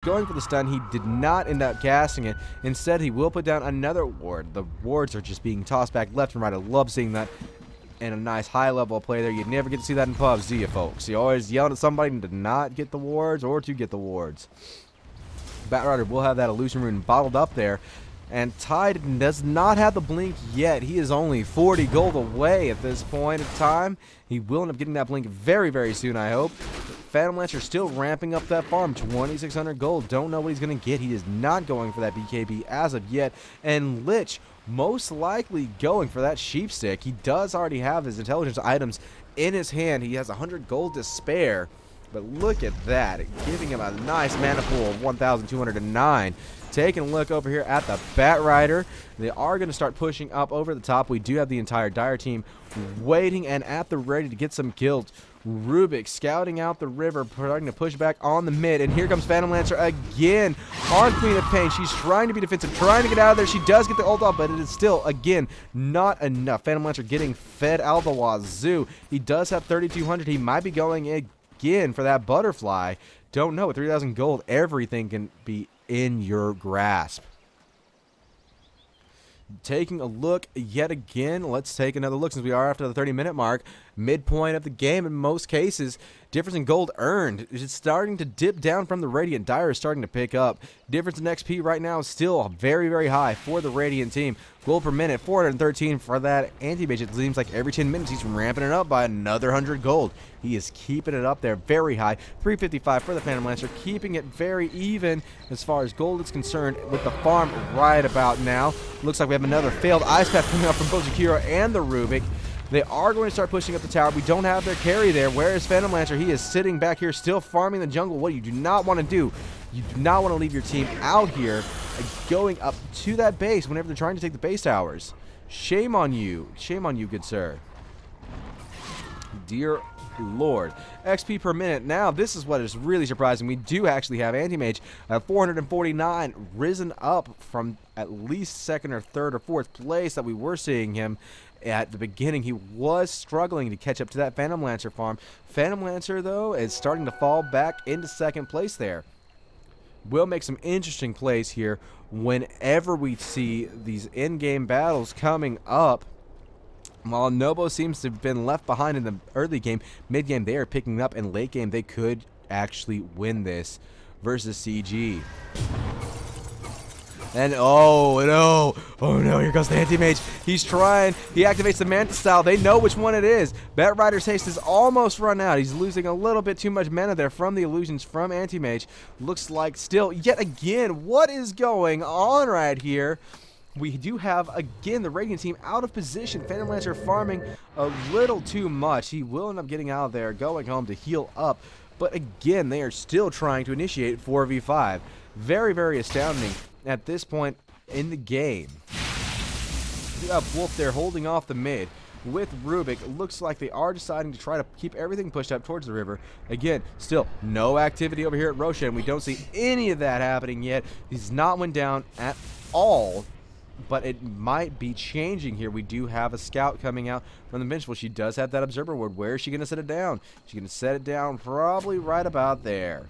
going for the stun. He did not end up casting it. Instead, he will put down another ward. The wards are just being tossed back left and right. I love seeing that. And a nice high-level play there. You never get to see that in pubs, do you, folks? You always yelling at somebody to not get the wards or to get the wards. Batrider will have that illusion rune bottled up there. And Tide does not have the blink yet. He is only 40 gold away at this point of time. He will end up getting that blink very, very soon, I hope. Phantom Lancer still ramping up that farm. 2,600 gold. Don't know what he's going to get. He is not going for that BKB as of yet. And Lich most likely going for that sheep stick. He does already have his intelligence items in his hand. He has 100 gold to spare. But look at that, giving him a nice mana pool of 1,209. Taking a look over here at the Batrider. They are going to start pushing up over the top. We do have the entire Dire team waiting and at the ready to get some kills. Rubik scouting out the river, starting to push back on the mid. And here comes Phantom Lancer again on Queen of Pain. She's trying to be defensive, trying to get out of there. She does get the ult off, but it is still, again, not enough. Phantom Lancer getting fed out of the wazoo. He does have 3,200. He might be going again for that butterfly. Don't know. With 3,000 gold, everything can be in your grasp. Taking a look yet again. Let's take another look since we are after the 30-minute mark. Midpoint of the game in most cases. Difference in gold earned is starting to dip down from the Radiant. Dire is starting to pick up. Difference in XP right now is still very, very high for the Radiant team. Gold per minute, 413 for that anti-mage. It seems like every 10 minutes he's ramping it up by another 100 gold. He is keeping it up there very high. 355 for the Phantom Lancer, keeping it very even as far as gold is concerned with the farm right about now. Looks like we have another failed Ice Path coming up from both Jakiro and the Rubik. They are going to start pushing up the tower. We don't have their carry there. Where is Phantom Lancer? He is sitting back here still farming the jungle. What you do not want to do, you do not want to leave your team out here going up to that base whenever they're trying to take the base towers. Shame on you. Shame on you, good sir. Dear Lord. XP per minute. Now, this is what is really surprising. We do actually have Anti-Mage at 449, risen up from at least second or third or fourth place that we were seeing him. At the beginning, he was struggling to catch up to that Phantom Lancer farm. Phantom Lancer, though, is starting to fall back into second place there. We'll make some interesting plays here whenever we see these in-game battles coming up. While Nobo seems to have been left behind in the early game, mid-game they are picking up, and late game they could actually win this versus CG. And oh no, here goes the anti-mage. He's trying, he activates the Manta style. They know which one it is. Batrider's haste is almost run out. He's losing a little bit too much mana there from the illusions from anti-mage. Looks like still, yet again, what is going on right here? We do have, again, the Radiant team out of position. Phantom Lancer farming a little too much. He will end up getting out of there, going home to heal up. But again, they are still trying to initiate 4v5. Very, very astounding at this point in the game. You have Wolf there holding off the mid with Rubik. Looks like they are deciding to try to keep everything pushed up towards the river. Again, still no activity over here at Roshan. We don't see any of that happening yet. He's not went down at all. But it might be changing here. We do have a scout coming out from the bench. Well, she does have that observer ward. Where is she going to set it down? She's going to set it down probably right about there.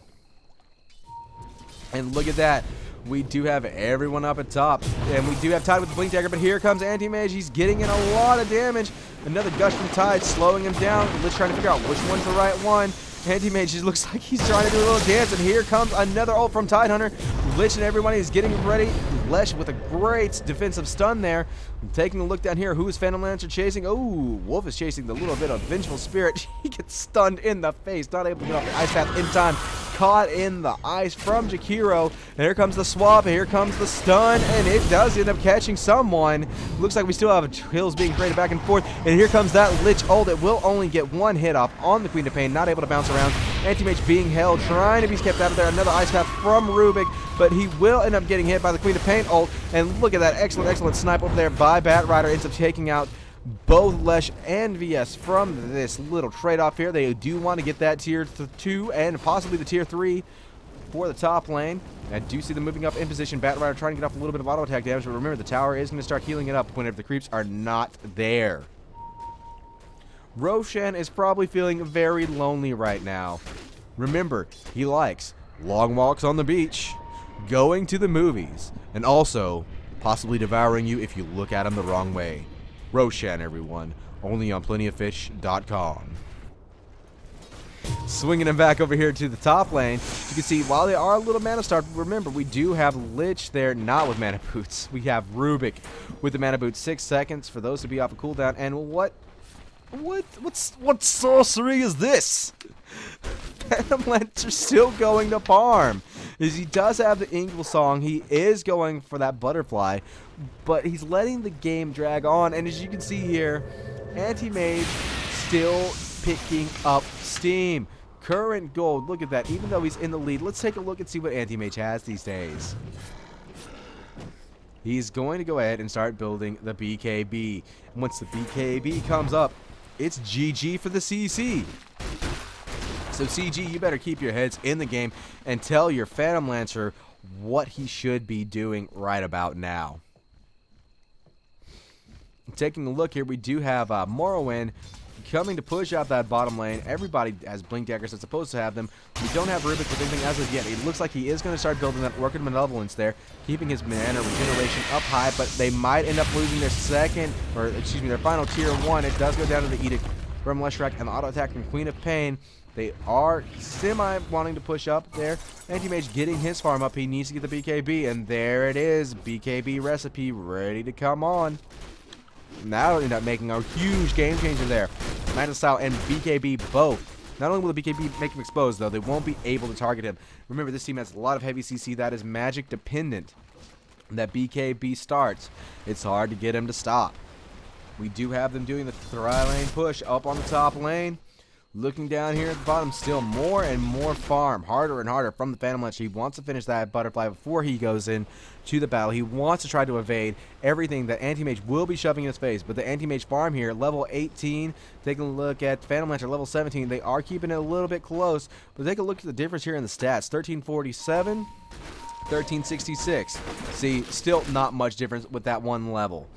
And look at that. We do have everyone up at top. And we do have Tide with the Blink Dagger. But here comes Anti-Mage. He's getting in a lot of damage. Another gush from Tide slowing him down. Let's try to figure out which one's the right one. Anti-Mage just looks like he's trying to do a little dance. And here comes another ult from Tidehunter. Lich and everybody is getting ready. Lesh with a great defensive stun there. Taking a look down here. Who is Phantom Lancer chasing? Oh, Wolf is chasing the little bit of Vengeful Spirit. He gets stunned in the face. Not able to get off the ice path in time. Caught in the ice from Jakiro. And here comes the swap. And here comes the stun. And it does end up catching someone. Looks like we still have kills being traded back and forth. And here comes that Lich ult. It will only get one hit off on the Queen of Pain. Not able to bounce around. Anti-Mage being held. Trying to be kept out of there. Another ice path from Rubik. But he will end up getting hit by the Queen of Pain ult. And look at that excellent snipe over there by Batrider. Ends up taking out both Lesh and VS from this little trade-off here. They do want to get that tier 2 and possibly the tier 3 for the top lane. I do see them moving up in position. Batrider trying to get off a little bit of auto attack damage, but remember the tower is going to start healing it up whenever the creeps are not there. Roshan is probably feeling very lonely right now. Remember, he likes long walks on the beach, going to the movies, and also possibly devouring you if you look at him the wrong way. Roshan, everyone, only on plentyoffish.com. Swinging him back over here to the top lane. You can see while they are a little mana starved, remember we do have Lich there, not with mana boots. We have Rubik with the mana boots, 6 seconds for those to be off a cooldown. And what sorcery is this? Phantom Lancer still going to farm. As he does have the Ingle Song, he is going for that butterfly, but he's letting the game drag on. And as you can see here, Anti-Mage still picking up steam. Current gold, look at that. Even though he's in the lead, let's take a look and see what Anti-Mage has these days. He's going to go ahead and start building the BKB. And once the BKB comes up, it's GG for the CC. So CG, you better keep your heads in the game and tell your Phantom Lancer what he should be doing right about now. Taking a look here, we do have Morrowind coming to push out that bottom lane. Everybody has Blink Daggers that's supposed to have them. We don't have Rubik with anything as of yet. It looks like he is going to start building that Orchid Malevolence there, keeping his mana regeneration up high, but they might end up losing their their final tier 1. It does go down to the Edict from Leshrac and the auto attack from Queen of Pain. They are wanting to push up there. Anti-Mage getting his farm up. He needs to get the BKB, and there it is. BKB recipe ready to come on. Now it'll end up making a huge game changer there. Mana Style and BKB both. Not only will the BKB make him exposed, though, they won't be able to target him. Remember, this team has a lot of heavy CC that is magic dependent. That BKB starts, it's hard to get him to stop. We do have them doing the tri-lane push up on the top lane. Looking down here at the bottom, still more and more farm. Harder and harder from the Phantom Lancer. He wants to finish that butterfly before he goes in to the battle. He wants to try to evade everything that Anti-Mage will be shoving in his face. But the Anti-Mage farm here, level 18. Taking a look at Phantom Lancer, level 17. They are keeping it a little bit close. But take a look at the difference here in the stats. 1347, 1366. See, still not much difference with that one level.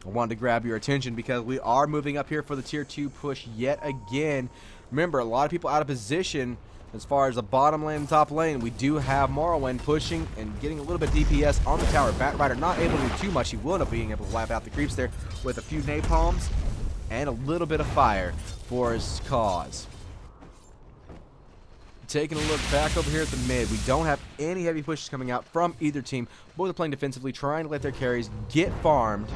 I wanted to grab your attention because we are moving up here for the tier 2 push yet again. Remember, a lot of people out of position as far as the bottom lane and top lane. We do have Morrowind pushing and getting a little bit DPS on the tower. Batrider not able to do too much. He will end up being able to wipe out the creeps there with a few napalms and a little bit of fire for his cause. Taking a look back over here at the mid, we don't have any heavy pushes coming out from either team. Both are playing defensively, trying to let their carries get farmed.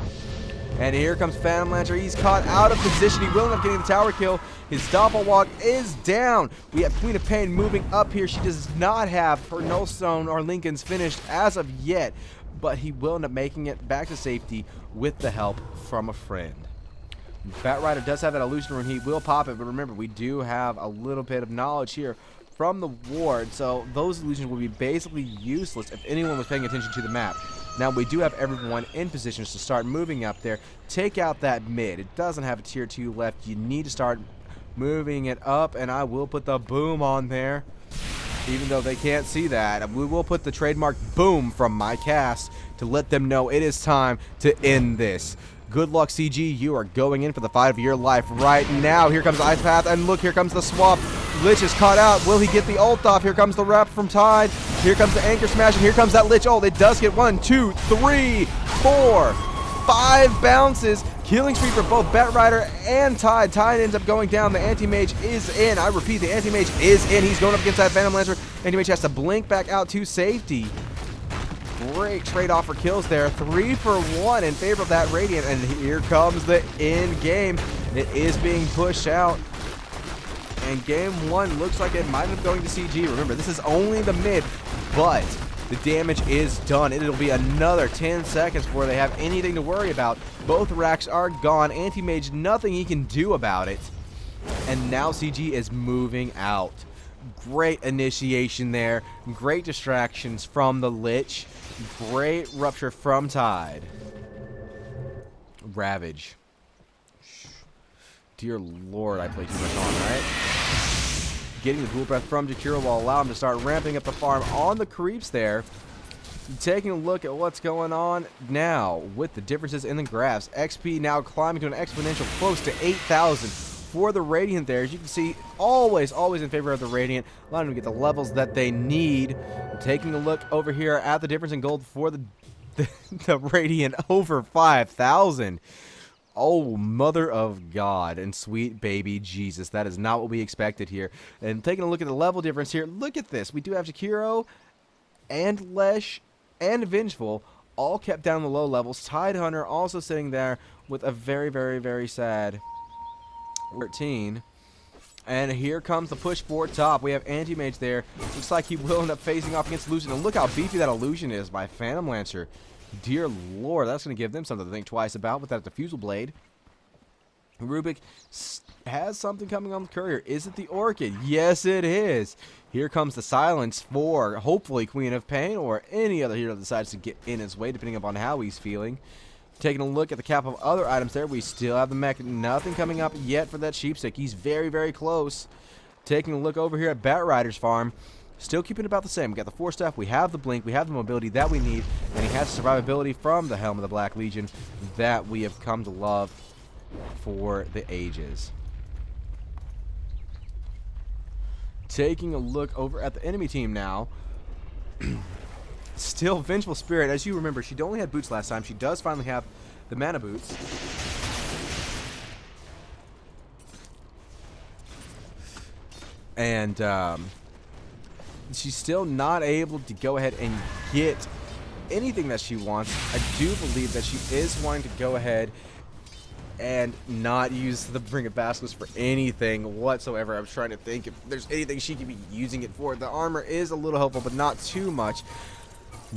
And here comes Phantom Lancer. He's caught out of position. He will end up getting the tower kill. His Doppelwalk is down. We have Queen of Pain moving up here. She does not have her Nullstone or Lincoln's finished as of yet, but he will end up making it back to safety with the help from a friend. Batrider does have that illusion rune. He will pop it, but remember, we do have a little bit of knowledge here from the ward, so those illusions will be basically useless if anyone was paying attention to the map. Now we do have everyone in positions to start moving up there. Take out that mid. It doesn't have a tier 2 left. You need to start moving it up, and I will put the boom on there. Even though they can't see that, we will put the trademark boom from my cast to let them know it is time to end this. Good luck, CG. You are going in for the fight of your life right now. Here comes the Ice Path, and look, here comes the swap. Lich is caught out. Will he get the ult off? Here comes the wrap from Tide. Here comes the Anchor Smash, and here comes that Lich ult. It does get 1, 2, 3, 4, 5 bounces. Killing spree for both Batrider and Tide. Tide ends up going down. The Anti-Mage is in. I repeat, the Anti-Mage is in. He's going up against that Phantom Lancer. Anti-Mage has to blink back out to safety. Great trade-off for kills there. 3 for 1 in favor of that Radiant. And here comes the end game. It is being pushed out. And game 1 looks like it might end up going to CG. Remember, this is only the mid, but the damage is done. It'll be another 10 seconds before they have anything to worry about. Both racks are gone. Anti-Mage, nothing he can do about it. And now CG is moving out. Great initiation there. Great distractions from the Lich. Great rupture from Tide. Ravage. Dear Lord, I play too much on, right? Getting the Dual Breath from Jakiro will allow him to start ramping up the farm on the creeps there. Taking a look at what's going on now with the differences in the graphs. XP now climbing to an exponential close to 8,000. for the Radiant there. As you can see, always in favor of the Radiant, allowing them to get the levels that they need. Taking a look over here at the difference in gold for the Radiant, over 5,000. Oh, mother of God and sweet baby Jesus. That is not what we expected here. And taking a look at the level difference here, look at this. We do have Jakiro and Lesh and Vengeful all kept down the low levels. Tidehunter also sitting there with a very sad 13. And here comes the push for top. We have Anti-Mage there. Looks like he will end up facing off against Illusion. And look how beefy that Illusion is by Phantom Lancer. Dear Lord, that's going to give them something to think twice about with that Diffusal Blade. Rubik has something coming on the courier. Is it the Orchid? Yes, it is. Here comes the silence for, hopefully, Queen of Pain or any other hero that decides to get in his way, depending upon how he's feeling. Taking a look at the cap of other items there, we still have the mech. Nothing coming up yet for that Sheepstick. He's very close. Taking a look over here at Batrider's farm. Still keeping it about the same. We got the 4 stuff, we have the blink, we have the mobility that we need, and he has survivability from the Helm of the Black Legion that we have come to love for the ages. Taking a look over at the enemy team now. Still Vengeful Spirit. As you remember, she only had boots last time. She does finally have the mana boots. And she's still not able to go ahead and get anything that she wants. I do believe that she is wanting to go ahead and not use the Bring It Basilisk for anything whatsoever. I was trying to think if there's anything she could be using it for. The armor is a little helpful, but not too much.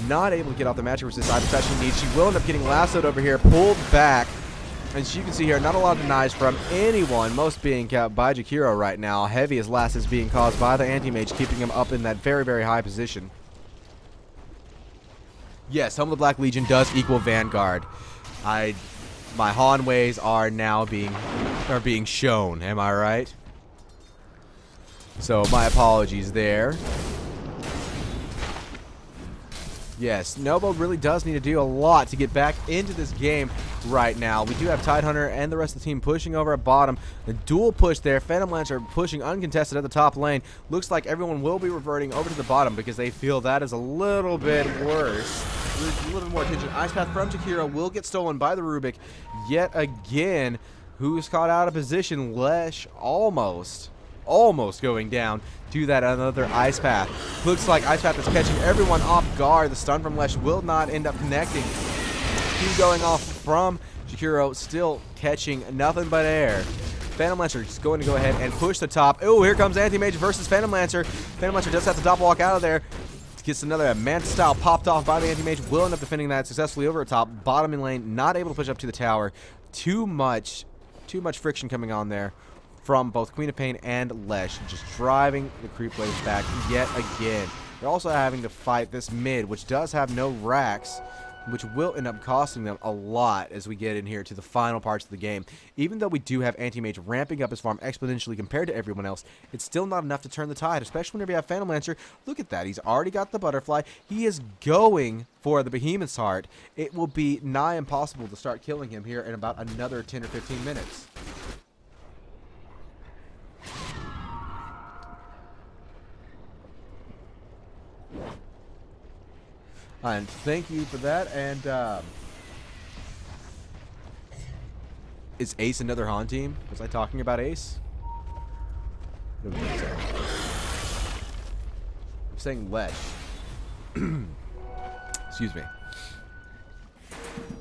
Not able to get off the magic resist items that she needs. She will end up getting lassoed over here, pulled back. As you can see here, not a lot of denies from anyone, most being kept by Jakiro right now. Heaviest last is being caused by the Anti-Mage, keeping him up in that very high position. Yes, Helm of the Black Legion does equal Vanguard. My Han ways are now being shown, am I right? So my apologies there. Yes, Nobo really does need to do a lot to get back into this game right now. We do have Tidehunter and the rest of the team pushing over at bottom. The dual push there. Phantom Lancer pushing uncontested at the top lane. Looks like everyone will be reverting over to the bottom because they feel that is a little bit worse. A little more attention. Ice Path from Jakiro will get stolen by the Rubik yet again. Who's caught out of position? Lesh almost going down to that another Ice Path. Looks like Ice Path is catching everyone off guard. The stun from Lesh will not end up connecting. He's going off from Jakiro, still catching nothing but air. Phantom Lancer is going to go ahead and push the top. Oh, here comes Anti-Mage versus Phantom Lancer. Phantom Lancer does have to top walk out of there. Gets another Manta style popped off by the Anti-Mage. Will end up defending that successfully over the top. Bottom in lane, not able to push up to the tower. Too much friction coming on there from both Queen of Pain and Lesh, just driving the creep waves back yet again. They're also having to fight this mid, which does have no racks, which will end up costing them a lot as we get in here to the final parts of the game. Even though we do have Anti-Mage ramping up his farm exponentially compared to everyone else, it's still not enough to turn the tide, especially whenever you have Phantom Lancer. Look at that. He's already got the butterfly. He is going for the Behemoth's heart. It will be nigh impossible to start killing him here in about another 10 or 15 minutes. And thank you for that. And is Ace another Han team? Was I talking about Ace? I don't think so. I'm saying Lesh. Excuse me.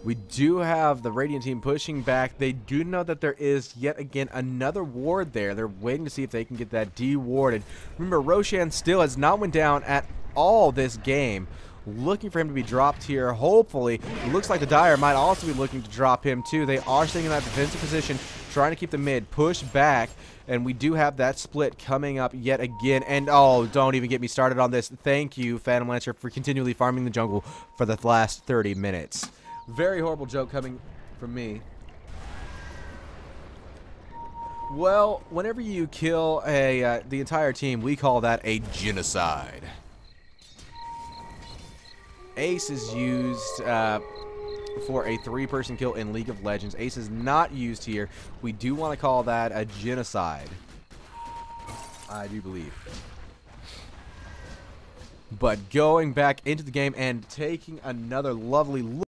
We do have the Radiant team pushing back. They do know that there is yet again another ward there. They're waiting to see if they can get that de-warded. Remember, Roshan still has not went down at all this game. Looking for him to be dropped here. Hopefully, it looks like the Dire might also be looking to drop him too. They are staying in that defensive position, trying to keep the mid push back. And we do have that split coming up yet again. And oh, don't even get me started on this. Thank you, Phantom Lancer, for continually farming the jungle for the last 30 minutes. Very horrible joke coming from me. Well, whenever you kill the entire team, we call that a genocide. Ace is used for a 3-person kill in League of Legends. Ace is not used here. We do want to call that a genocide, I do believe. But going back into the game and taking another lovely look